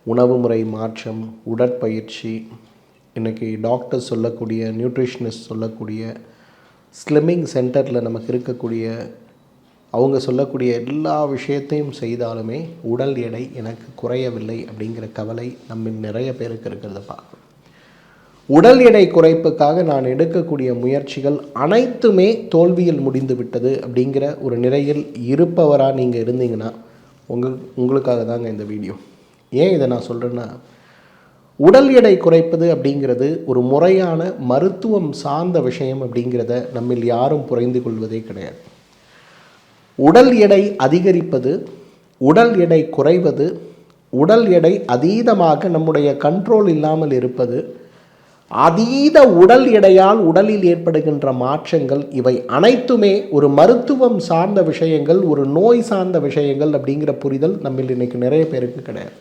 உணவு முறை மாற்றம், உடற்பயிற்சி, இன்றைக்கி டாக்டர்ஸ் சொல்லக்கூடிய, நியூட்ரிஷனிஸ்ட் சொல்லக்கூடிய, ஸ்லிம்மிங் சென்டரில் நமக்கு இருக்கக்கூடிய அவங்க சொல்லக்கூடிய எல்லா விஷயத்தையும் செய்தாலுமே உடல் எடை எனக்கு குறையவில்லை அப்படிங்கிற கவலை நம்மில் நிறைய பேருக்கு இருக்கிறத பார்க்கணும். உடல் எடை குறைப்புக்காக நான் எடுக்கக்கூடிய முயற்சிகள் அனைத்துமே தோல்வியில் முடிந்து விட்டது அப்படிங்கிற ஒரு நிலையில் இருப்பவராக நீங்கள் இருந்தீங்கன்னா உங்களுக்காக தாங்க இந்த வீடியோ. ஏன் இதை நான் சொல்கிறேன்னா, உடல் எடை குறைப்பது அப்படிங்கிறது ஒரு முறையான மருத்துவம் சார்ந்த விஷயம் அப்படிங்கிறத நம்மில் யாரும் புரிந்து கொள்வதே கிடையாது. உடல் எடை அதிகரிப்பது, உடல் எடை குறைவது, உடல் எடை அதீதமாக நம்முடைய கண்ட்ரோல் இல்லாமல் இருப்பது, அதீத உடல் எடையால் உடலில் ஏற்படுகின்ற மாற்றங்கள், இவை அனைத்துமே ஒரு மருத்துவம் சார்ந்த விஷயங்கள், ஒரு நோய் சார்ந்த விஷயங்கள் அப்படிங்கிற புரிதல் நம்மில் இன்றைக்கி நிறைய பேருக்கு கிடையாது.